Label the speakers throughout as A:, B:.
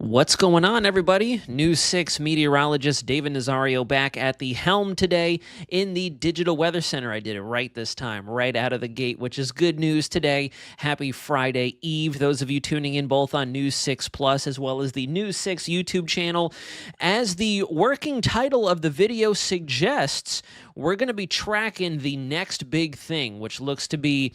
A: What's going on, everybody? News 6 meteorologist David Nazario back at the helm today in the Digital Weather Center. I did it right this time, right out of the gate, which is good news today. Happy Friday Eve. Those of you tuning in both on News 6 Plus as well as the News 6 YouTube channel. As the working title of the video suggests, we're going to be tracking the next big thing, which looks to be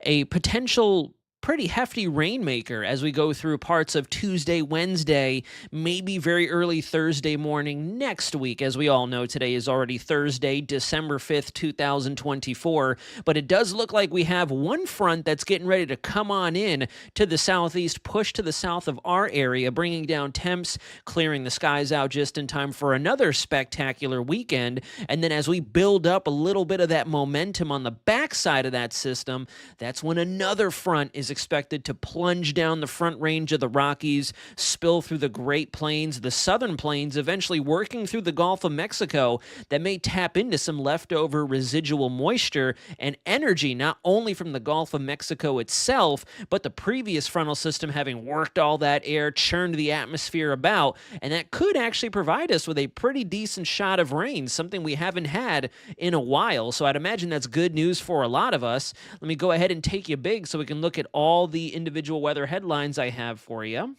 A: a potential pretty hefty rainmaker as we go through parts of Tuesday, Wednesday, maybe very early Thursday morning next week. As we all know, today is already Thursday, December 5th, 2024, but it does look like we have one front that's getting ready to come on in to the southeast, push to the south of our area, bringing down temps, clearing the skies out just in time for another spectacular weekend. And then as we build up a little bit of that momentum on the backside of that system, that's when another front is expected to plunge down the front range of the Rockies, spill through the Great Plains, the Southern Plains, eventually working through the Gulf of Mexico that may tap into some leftover residual moisture and energy, not only from the Gulf of Mexico itself, but the previous frontal system having worked all that air, churned the atmosphere about, and that could actually provide us with a pretty decent shot of rain, something we haven't had in a while. So I'd imagine that's good news for a lot of us. Let me go ahead and take you big so we can look at all the individual weather headlines I have for you.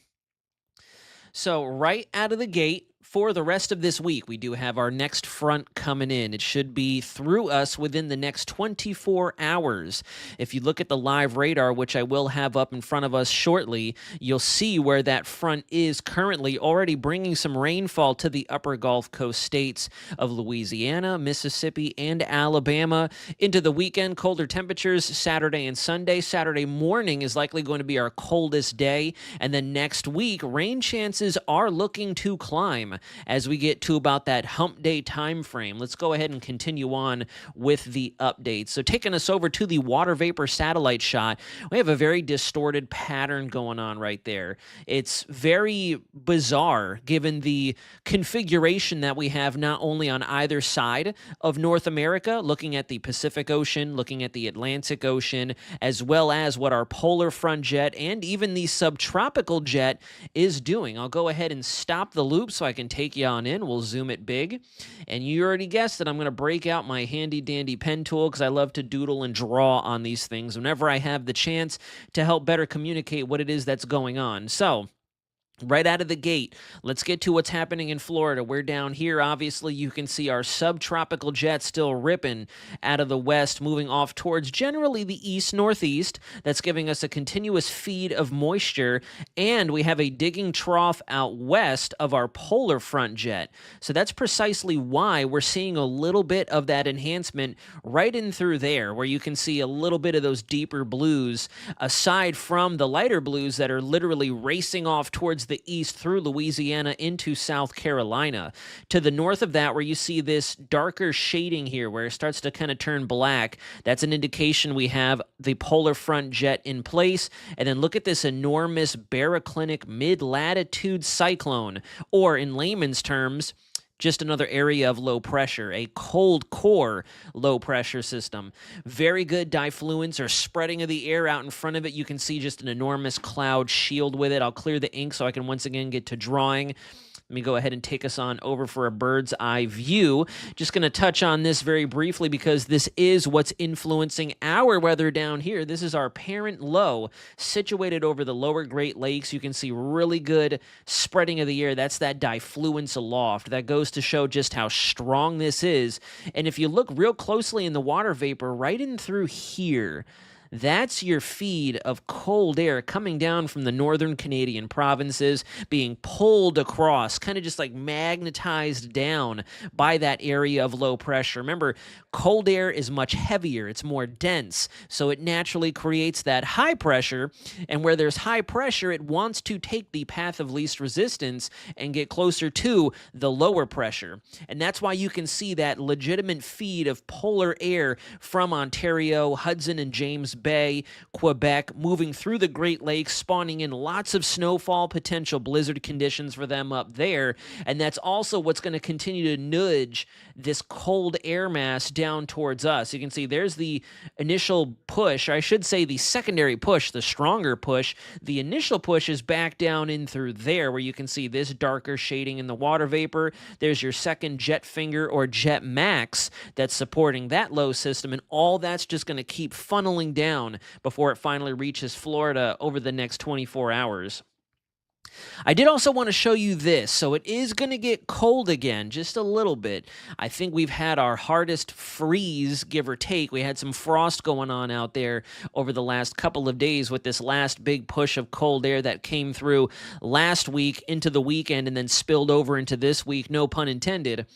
A: So right out of the gate, for the rest of this week, we do have our next front coming in. It should be through us within the next 24 hours. If you look at the live radar, which I will have up in front of us shortly, you'll see where that front is currently already bringing some rainfall to the upper Gulf Coast states of Louisiana, Mississippi, and Alabama. Into the weekend, colder temperatures Saturday and Sunday. Saturday morning is likely going to be our coldest day. And then next week, rain chances are looking to climb as we get to about that hump day time frame. Let's go ahead and continue on with the updates. So taking us over to the water vapor satellite shot, we have a very distorted pattern going on right there. It's very bizarre given the configuration that we have not only on either side of North America, looking at the Pacific Ocean, looking at the Atlantic Ocean, as well as what our polar front jet and even the subtropical jet is doing. I'll go ahead and stop the loop so I can take you on in. We'll zoom it big. And you already guessed that I'm going to break out my handy dandy pen tool because I love to doodle and draw on these things whenever I have the chance to help better communicate what it is that's going on. So right out of the gate, let's get to what's happening in Florida. We're down here. Obviously, you can see our subtropical jet still ripping out of the west, moving off towards generally the east-northeast. That's giving us a continuous feed of moisture, and we have a digging trough out west of our polar front jet. So that's precisely why we're seeing a little bit of that enhancement right in through there, where you can see a little bit of those deeper blues, aside from the lighter blues that are literally racing off towards the east through Louisiana into South Carolina. To the north of that, where you see this darker shading here, where it starts to kind of turn black, that's an indication we have the polar front jet in place. And then look at this enormous baroclinic mid-latitude cyclone, or in layman's terms, just another area of low pressure, a cold core low pressure system. Very good diffluence or spreading of the air out in front of it. You can see just an enormous cloud shield with it. I'll clear the ink so I can once again get to drawing. Let me go ahead and take us on over for a bird's eye view. Just going to touch on this very briefly because this is what's influencing our weather down here. This is our parent low situated over the lower Great Lakes. You can see really good spreading of the air. That's that diffluence aloft. That goes to show just how strong this is. And if you look real closely in the water vapor, right in through here, that's your feed of cold air coming down from the northern Canadian provinces, being pulled across, kind of just like magnetized down by that area of low pressure. Remember, cold air is much heavier. It's more dense, so it naturally creates that high pressure, and where there's high pressure, it wants to take the path of least resistance and get closer to the lower pressure. And that's why you can see that legitimate feed of polar air from Ontario, Hudson, and James Bay, Quebec, moving through the Great Lakes, spawning in lots of snowfall, potential blizzard conditions for them up there. And that's also what's going to continue to nudge this cold air mass down towards us. You can see there's the initial push, or I should say the secondary push, the stronger push. The initial push is back down in through there, where you can see this darker shading in the water vapor. There's your second jet finger or jet max that's supporting that low system, and all that's just going to keep funneling down before it finally reaches Florida over the next 24 hours. I did also want to show you this. So it is going to get cold again, just a little bit. I think we've had our hardest freeze, give or take. We had some frost going on out there over the last couple of days with this last big push of cold air that came through last week into the weekend and then spilled over into this week, no pun intended.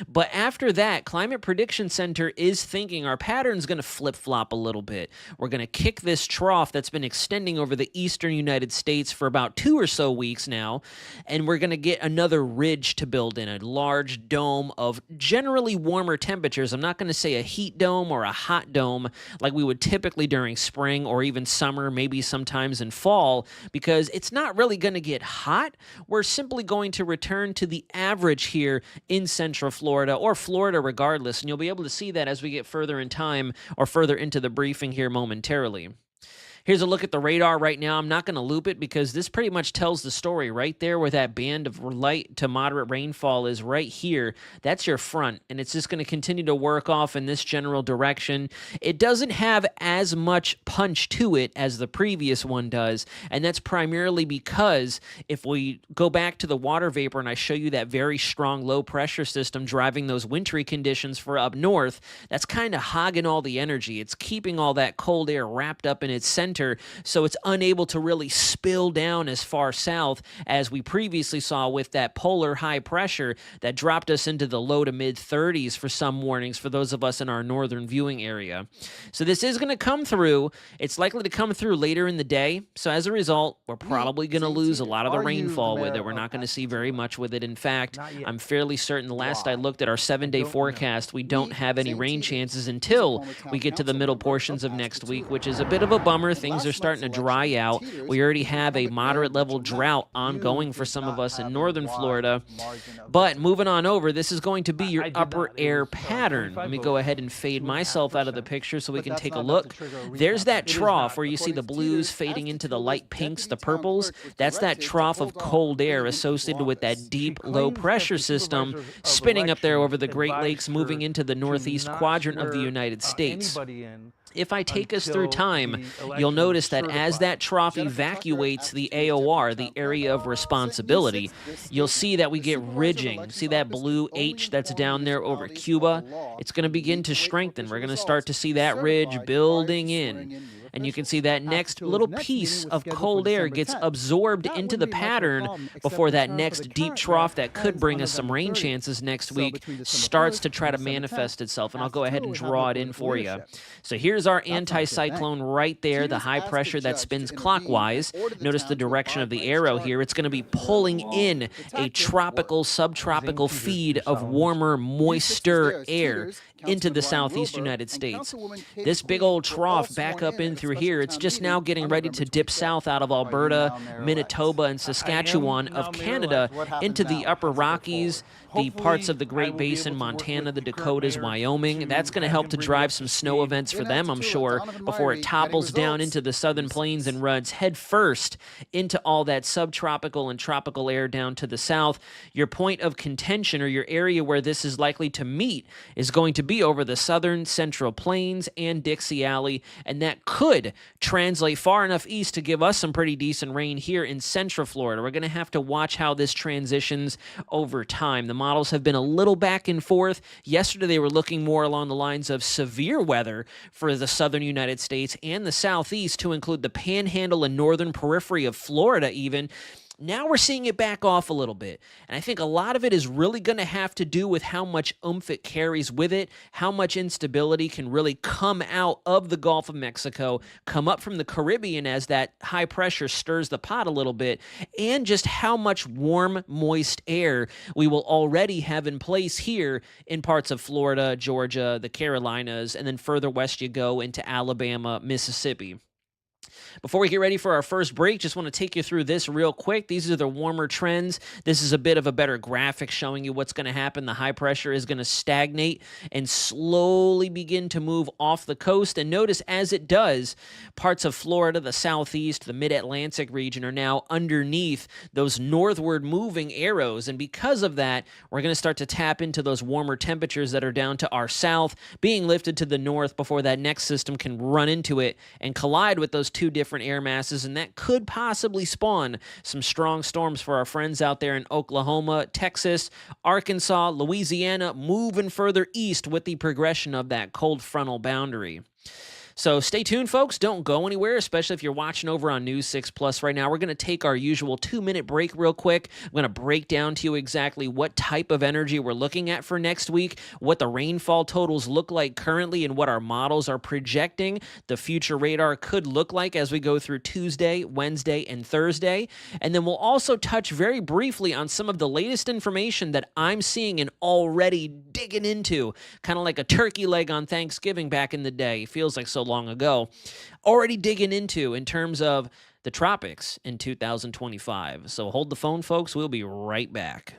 A: But after that, Climate Prediction Center is thinking our pattern's going to flip-flop a little bit. We're going to kick this trough that's been extending over the eastern United States for about 2 or so weeks now, and we're going to get another ridge to build in, a large dome of generally warmer temperatures. I'm not going to say a heat dome or a hot dome like we would typically during spring or even summer, maybe sometimes in fall, because it's not really going to get hot. We're simply going to return to the average here in Central Florida, or Florida regardless, and you'll be able to see that as we get further in time or further into the briefing here momentarily. Here's a look at the radar right now. I'm not going to loop it because this pretty much tells the story right there where that band of light to moderate rainfall is right here. That's your front, and it's just going to continue to work off in this general direction. It doesn't have as much punch to it as the previous one does, and that's primarily because if we go back to the water vapor and I show you that very strong low pressure system driving those wintry conditions for up north, that's kind of hogging all the energy. It's keeping all that cold air wrapped up in its center, so it's unable to really spill down as far south as we previously saw with that polar high pressure that dropped us into the low to mid 30s for some mornings for those of us in our northern viewing area. So this is going to come through. It's likely to come through later in the day, so as a result, we're probably going to lose a lot of the rainfall with it. We're not going to see very much with it. In fact, I'm fairly certain the last I looked at our 7-day forecast, we don't have any rain chances until we get to the middle portions of next week, which is a bit of a bummer. Things are starting to dry out. We already have a moderate level drought ongoing for some of us in northern Florida. But moving on over, this is going to be your upper air pattern. Let me go ahead and fade myself out of the picture so we can take a look. There's that trough where you see the blues fading into the light pinks, the purples. That's that trough of cold air associated with that deep low pressure system spinning up there over the Great Lakes, moving into the northeast quadrant of the United States. If I take us through time, you'll notice that as that trough evacuates the AOR, the area of responsibility, you'll see that we get ridging. See that blue H that's down there over Cuba? It's going to begin to strengthen. We're going to start to see that ridge building in. And you can see that next little piece of cold air gets absorbed into the pattern before that next deep trough that could bring us some rain chances next week starts to try to manifest itself. And I'll go ahead and draw it in for you. So here's our anticyclone right there, the high pressure that spins clockwise. Notice the direction of the arrow here. It's going to be pulling in a tropical, subtropical feed of warmer, moister air into the southeast United States. This big old trough back up in through here, it's just now getting ready to dip south out of Alberta, Manitoba, and Saskatchewan of Canada into the upper Rockies, the parts of the Great Basin, Montana, the Dakotas, Wyoming. That's going to help to drive some snow events for them, I'm sure, before it topples down into the southern plains and runs head first into all that subtropical and tropical air down to the south. Your point of contention, or your area where this is likely to meet, is going to be over the southern central plains and Dixie Alley, and that could translate far enough east to give us some pretty decent rain here in central Florida. We're going to have to watch how this transitions over time. The models have been a little back and forth. Yesterday they were looking more along the lines of severe weather for the southern United States and the southeast, to include the panhandle and northern periphery of Florida even. Now we're seeing it back off a little bit. And I think a lot of it is really going to have to do with how much oomph it carries with it, how much instability can really come out of the Gulf of Mexico, come up from the Caribbean as that high pressure stirs the pot a little bit, and just how much warm, moist air we will already have in place here in parts of Florida, Georgia, the Carolinas, and then further west you go into Alabama, Mississippi. Before we get ready for our first break, just want to take you through this real quick. These are the warmer trends. This is a bit of a better graphic showing you what's going to happen. The high pressure is going to stagnate and slowly begin to move off the coast. And notice as it does, parts of Florida, the southeast, the mid-Atlantic region are now underneath those northward moving arrows. And because of that, we're going to start to tap into those warmer temperatures that are down to our south, being lifted to the north before that next system can run into it and collide with those two different air masses, and that could possibly spawn some strong storms for our friends out there in Oklahoma, Texas, Arkansas, Louisiana, moving further east with the progression of that cold frontal boundary. So stay tuned, folks. Don't go anywhere, especially if you're watching over on News 6 Plus right now. We're going to take our usual 2-minute break real quick. I'm going to break down to you exactly what type of energy we're looking at for next week, what the rainfall totals look like currently, and what our models are projecting the future radar could look like as we go through Tuesday, Wednesday, and Thursday. And then we'll also touch very briefly on some of the latest information that I'm seeing and already digging into, kind of like a turkey leg on Thanksgiving back in the day. Feels like so long ago, already digging into in terms of the tropics in 2025. So hold the phone, folks. We'll be right back.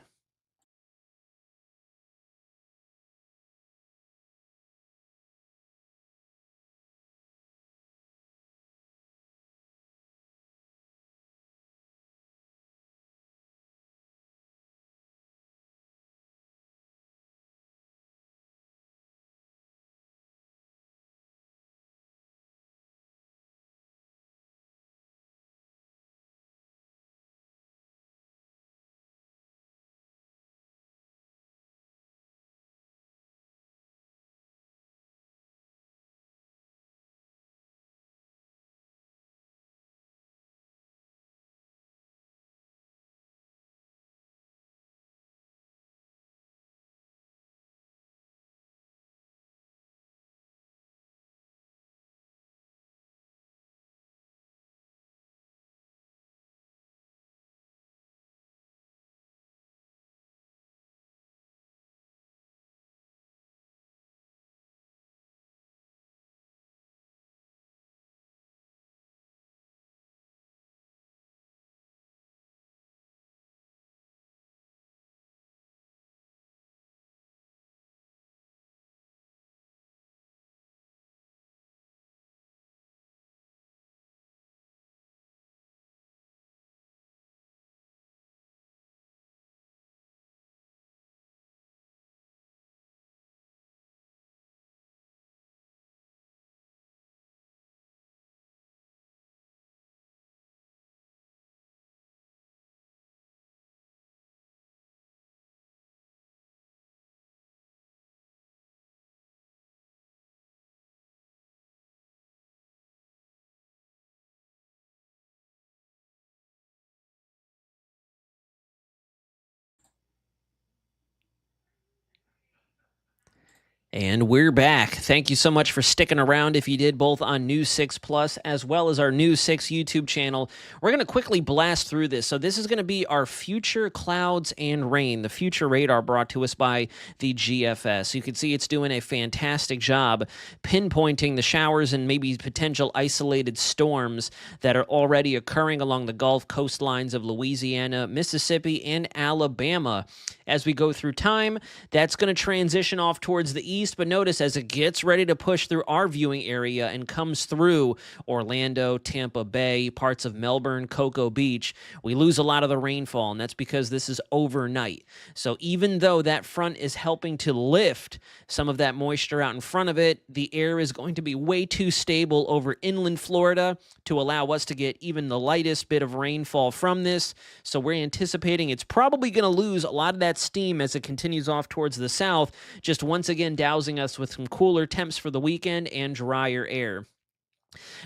A: And we're back. Thank you so much for sticking around if you did, both on News 6 Plus as well as our News 6 YouTube channel. We're going to quickly blast through this. So this is going to be our future clouds and rain, the future radar brought to us by the GFS. You can see it's doing a fantastic job pinpointing the showers and maybe potential isolated storms that are already occurring along the Gulf coastlines of Louisiana, Mississippi, and Alabama. As we go through time, that's going to transition off towards the east, but notice as it gets ready to push through our viewing area and comes through Orlando, Tampa Bay, parts of Melbourne, Cocoa Beach, we lose a lot of the rainfall, and that's because this is overnight. So even though that front is helping to lift some of that moisture out in front of it, the air is going to be way too stable over inland Florida to allow us to get even the lightest bit of rainfall from this. So we're anticipating it's probably going to lose a lot of that steam as it continues off towards the south, just once again dousing us with some cooler temps for the weekend and drier air.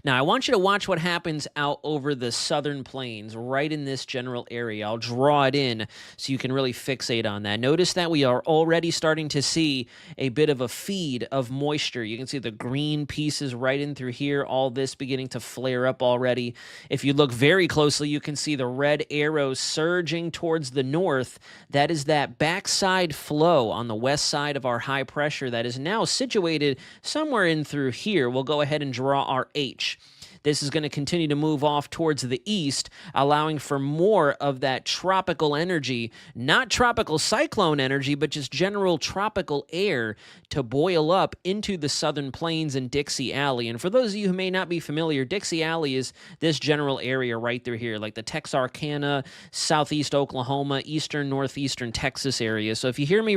A: Now, I want you to watch what happens out over the southern plains, right in this general area. I'll draw it in so you can really fixate on that. Notice that we are already starting to see a bit of a feed of moisture. You can see the green pieces right in through here, all this beginning to flare up already. If you look very closely, you can see the red arrows surging towards the north. That is that backside flow on the west side of our high pressure that is now situated somewhere in through here. We'll go ahead and draw our H. This is going to continue to move off towards the east, allowing for more of that tropical energy, not tropical cyclone energy, but just general tropical air to boil up into the southern plains and Dixie Alley. And for those of you who may not be familiar, Dixie Alley is this general area right through here, like the Texarkana, southeast Oklahoma, eastern, northeastern Texas area. So if you hear me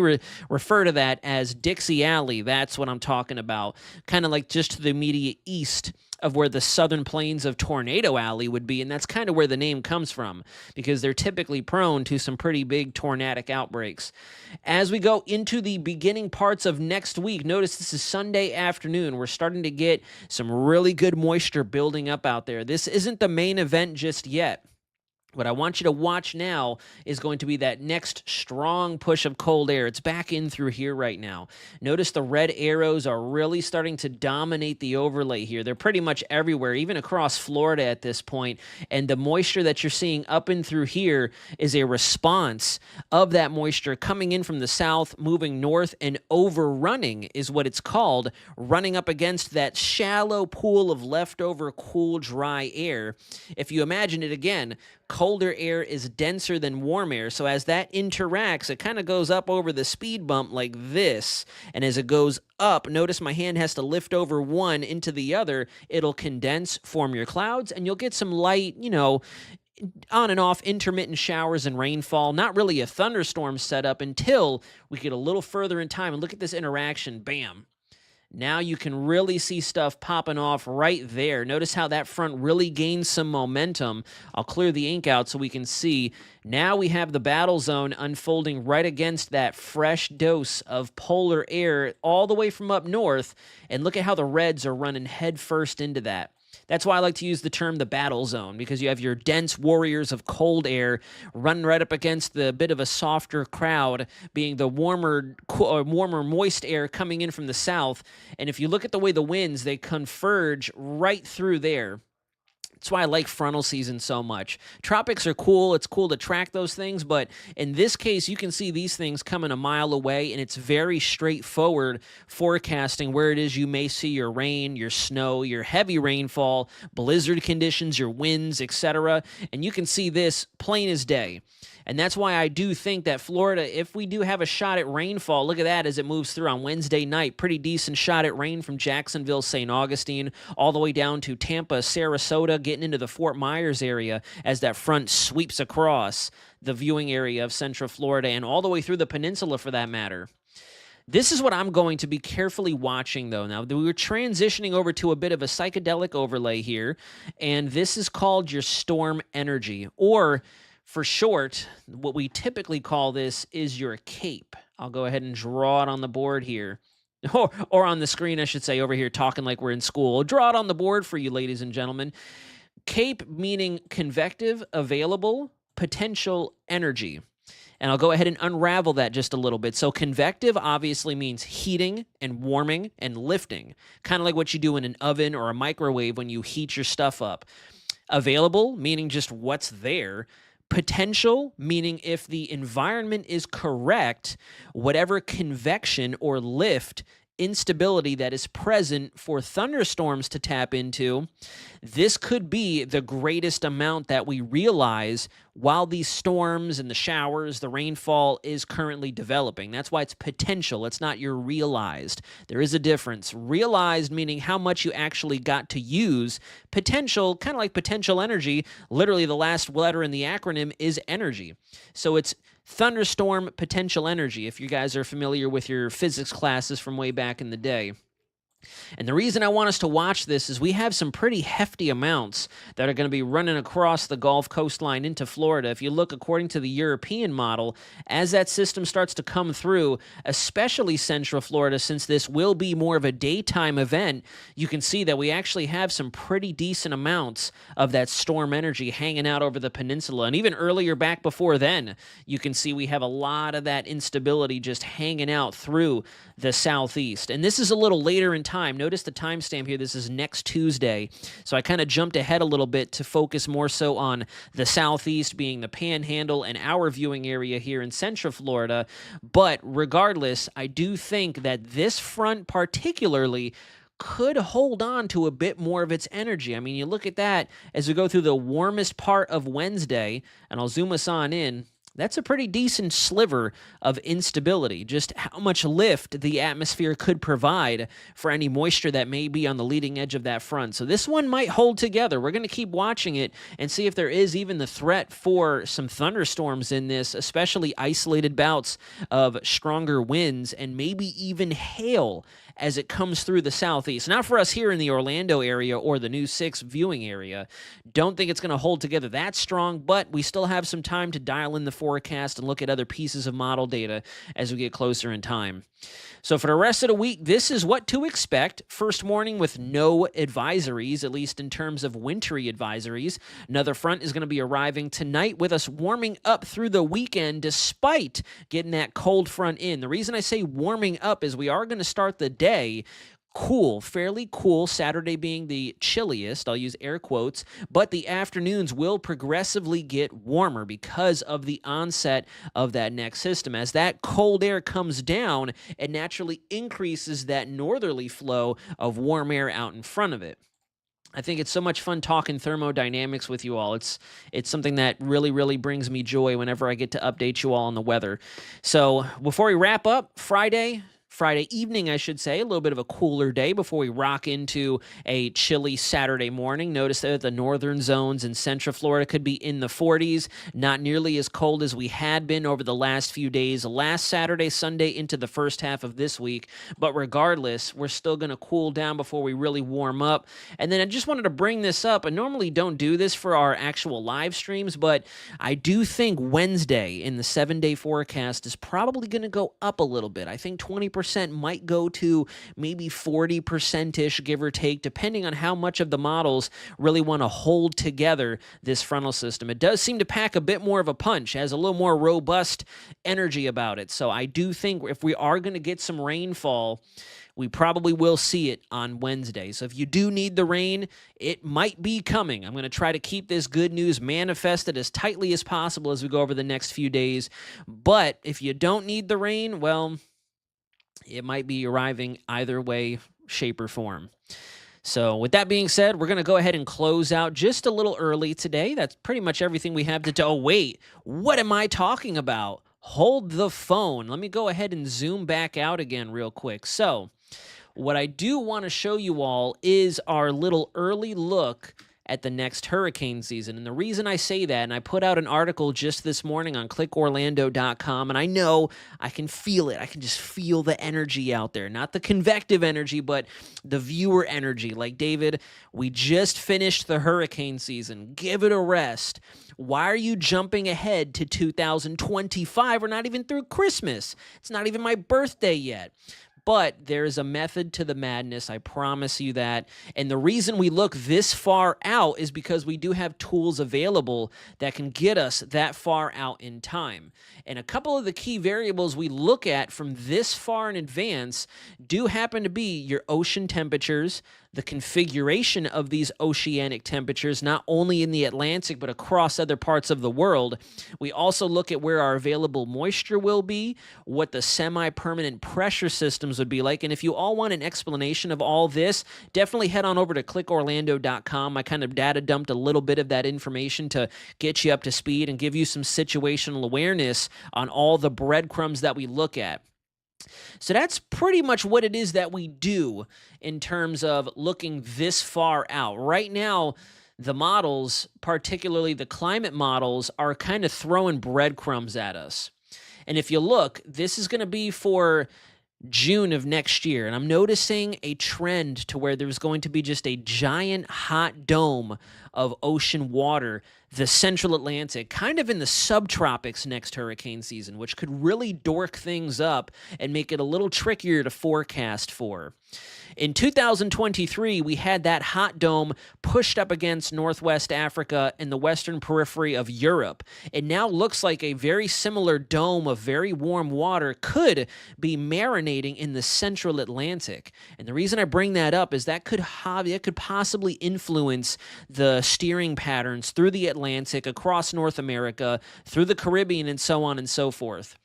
A: refer to that as Dixie Alley, that's what I'm talking about, kind of like just to the immediate east of where the southern plains of Tornado Alley would be, and that's kind of where the name comes from, because they're typically prone to some pretty big tornadic outbreaks. As we go into the beginning parts of next week, notice this is Sunday afternoon. We're starting to get some really good moisture building up out there. This isn't the main event just yet. What I want you to watch now is going to be that next strong push of cold air. It's back in through here right now. Notice the red arrows are really starting to dominate the overlay here. They're pretty much everywhere, even across Florida at this point. And the moisture that you're seeing up and through here is a response of that moisture coming in from the south, moving north, and overrunning is what it's called, running up against that shallow pool of leftover cool, dry air. If you imagine it again, colder air is denser than warm air, so as that interacts, it kind of goes up over the speed bump like this, and as it goes up, notice my hand has to lift over one into the other, it'll condense, form your clouds, and you'll get some light, on and off intermittent showers and rainfall, not really a thunderstorm setup until we get a little further in time, and look at this interaction, bam. Now you can really see stuff popping off right there. Notice how that front really gains some momentum. I'll clear the ink out so we can see. Now we have the battle zone unfolding right against that fresh dose of polar air all the way from up north. And look at how the reds are running headfirst into that. That's why I like to use the term the battle zone, because you have your dense warriors of cold air running right up against the bit of a softer crowd, being the warmer, moist air coming in from the south. And if you look at the way the winds, they converge right through there. That's why I like frontal season so much. Tropics are cool. It's cool to track those things, but in this case, you can see these things coming a mile away, and it's very straightforward forecasting where it is you may see your rain, your snow, your heavy rainfall, blizzard conditions, your winds, etc. And you can see this plain as day. And that's why I do think that Florida, if we do have a shot at rainfall, look at that as it moves through on Wednesday night. Pretty decent shot at rain from Jacksonville, St. Augustine, all the way down to Tampa, Sarasota, getting into the Fort Myers area as that front sweeps across the viewing area of Central Florida and all the way through the peninsula for that matter. This is what I'm going to be carefully watching, though. Now, we're transitioning over to a bit of a psychedelic overlay here, and this is called your storm energy, or for short, what we typically call this is your cape. I'll go ahead and draw it on the board here. Or on the screen, I should say, over here, talking like we're in school. I'll draw it on the board for you, ladies and gentlemen. CAPE meaning convective, available, potential energy. And I'll go ahead and unravel that just a little bit. So convective obviously means heating and warming and lifting, kind of like what you do in an oven or a microwave when you heat your stuff up. Available, meaning just what's there. Potential, meaning if the environment is correct, whatever convection or lift instability that is present for thunderstorms to tap into, this could be the greatest amount that we realize while these storms and the showers, the rainfall is currently developing. That's why it's potential. It's not your realized. There is a difference. Realized meaning how much you actually got to use. Potential, kind of like potential energy, literally the last letter in the acronym is energy. So it's thunderstorm potential energy, if you guys are familiar with your physics classes from way back in the day. And the reason I want us to watch this is we have some pretty hefty amounts that are going to be running across the Gulf coastline into Florida. If you look according to the European model, as that system starts to come through, especially Central Florida, since this will be more of a daytime event, you can see that we actually have some pretty decent amounts of that storm energy hanging out over the peninsula. And even earlier back before then, you can see we have a lot of that instability just hanging out through the southeast. And this is a little later in time. Notice the timestamp here. This is next Tuesday. So I kind of jumped ahead a little bit to focus more so on the southeast being the Panhandle and our viewing area here in Central Florida. But regardless, I do think that this front particularly could hold on to a bit more of its energy. I mean, you look at that as we go through the warmest part of Wednesday, and I'll zoom us on in. That's a pretty decent sliver of instability, just how much lift the atmosphere could provide for any moisture that may be on the leading edge of that front. So this one might hold together. We're going to keep watching it and see if there is even the threat for some thunderstorms in this, especially isolated bouts of stronger winds and maybe even hail as it comes through the southeast. Not for us here in the Orlando area or the News 6 viewing area. Don't think it's going to hold together that strong, but we still have some time to dial in the forecast and look at other pieces of model data as we get closer in time. So for the rest of the week, this is what to expect. First morning with no advisories, at least in terms of wintry advisories. Another front is going to be arriving tonight with us warming up through the weekend despite getting that cold front in. The reason I say warming up is we are going to start the day cool, fairly cool, Saturday being the chilliest, I'll use air quotes, but the afternoons will progressively get warmer because of the onset of that next system. As that cold air comes down, it naturally increases that northerly flow of warm air out in front of it. I think it's so much fun talking thermodynamics with you all. It's something that really, really brings me joy whenever I get to update you all on the weather. So before we wrap up, Friday evening, I should say, a little bit of a cooler day before we rock into a chilly Saturday morning. Notice that the northern zones in Central Florida could be in the 40s, not nearly as cold as we had been over the last few days, last Saturday, Sunday, into the first half of this week. But regardless, we're still going to cool down before we really warm up. And then I just wanted to bring this up. I normally don't do this for our actual live streams, but I do think Wednesday in the 7-day forecast is probably going to go up a little bit. I think 20% might go to maybe 40%-ish, give or take, depending on how much of the models really want to hold together this frontal system. It does seem to pack a bit more of a punch, has a little more robust energy about it. So I do think if we are going to get some rainfall, we probably will see it on Wednesday. So if you do need the rain, it might be coming. I'm going to try to keep this good news manifested as tightly as possible as we go over the next few days. But if you don't need the rain, well, it might be arriving either way, shape, or form. So with that being said, we're going to go ahead and close out just a little early today. That's pretty much everything we have to do. Oh, wait, what am I talking about? Hold the phone. Let me go ahead and zoom back out again real quick. So what I do want to show you all is our little early look at the next hurricane season. And the reason I say that, and I put out an article just this morning on clickorlando.com, and I know I can feel it. I can just feel the energy out there. Not the convective energy, but the viewer energy. Like, David, we just finished the hurricane season. Give it a rest. Why are you jumping ahead to 2025? We're not even through Christmas. It's not even my birthday yet. But there is a method to the madness, I promise you that. And the reason we look this far out is because we do have tools available that can get us that far out in time. And a couple of the key variables we look at from this far in advance do happen to be your ocean temperatures, the configuration of these oceanic temperatures, not only in the Atlantic, but across other parts of the world. We also look at where our available moisture will be, what the semi-permanent pressure systems would be like. And if you all want an explanation of all this, definitely head on over to clickorlando.com. I kind of data dumped a little bit of that information to get you up to speed and give you some situational awareness on all the breadcrumbs that we look at. So that's pretty much what it is that we do in terms of looking this far out. Right now, the models, particularly the climate models, are kind of throwing breadcrumbs at us. And if you look, this is going to be for June of next year, and I'm noticing a trend to where there's going to be just a giant hot dome of ocean water, the central Atlantic, kind of in the subtropics next hurricane season, which could really dork things up and make it a little trickier to forecast for. In 2023, we had that hot dome pushed up against Northwest Africa and the western periphery of Europe. It now looks like a very similar dome of very warm water could be marinating in the central Atlantic. And the reason I bring that up is that could possibly influence the steering patterns through the Atlantic, across North America, through the Caribbean, and so on and so forth.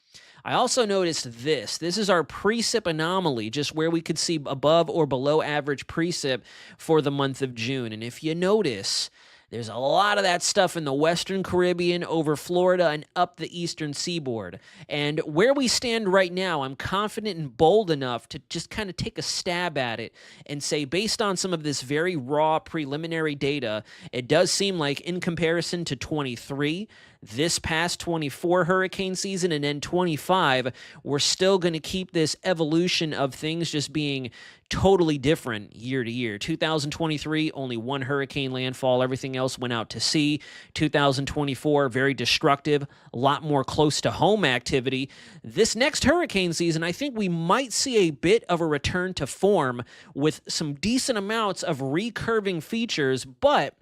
A: I also noticed this. This is our precip anomaly, just where we could see above or below average precip for the month of June. And if you notice, there's a lot of that stuff in the Western Caribbean, over Florida, and up the eastern seaboard. And where we stand right now, I'm confident and bold enough to just kind of take a stab at it and say, based on some of this very raw preliminary data, it does seem like in comparison to 23, this past 24 hurricane season, and then 25, we're still going to keep this evolution of things just being totally different year to year. 2023, only one hurricane landfall. Everything else went out to sea. 2024, very destructive, a lot more close to home activity. This next hurricane season, I think we might see a bit of a return to form with some decent amounts of recurving features, but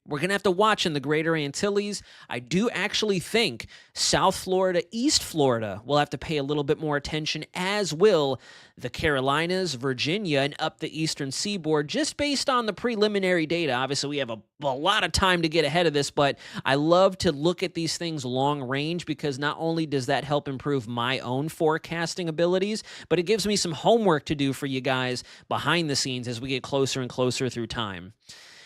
A: we're going to have to watch in the greater Antilles. I do actually think South Florida, East Florida will have to pay a little bit more attention, as will the Carolinas, Virginia, and up the eastern seaboard, just based on the preliminary data. Obviously, we have a lot of time to get ahead of this, but I love to look at these things long range, because not only does that help improve my own forecasting abilities, but it gives me some homework to do for you guys behind the scenes as we get closer and closer through time.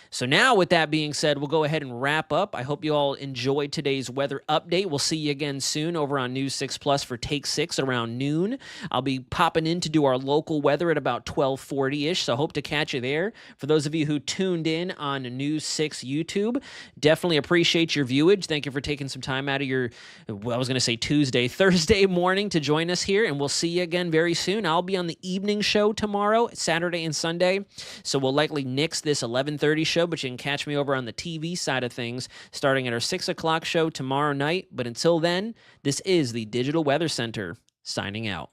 A: So now, with that being said, we'll go ahead and wrap up. I hope you all enjoyed today's weather update. We'll see you again soon over on News 6 Plus for Take 6 around noon. I'll be popping in to do our local weather at about 12:40-ish, so hope to catch you there. For those of you who tuned in on News 6 YouTube, definitely appreciate your viewage. Thank you for taking some time out of your, well, I was going to say Thursday morning to join us here, and we'll see you again very soon. I'll be on the evening show tomorrow, Saturday and Sunday, so we'll likely nix this 11:30 show, but you can catch me over on the TV side of things starting at our 6 o'clock show tomorrow night. But until then, this is the Digital Weather Center signing out.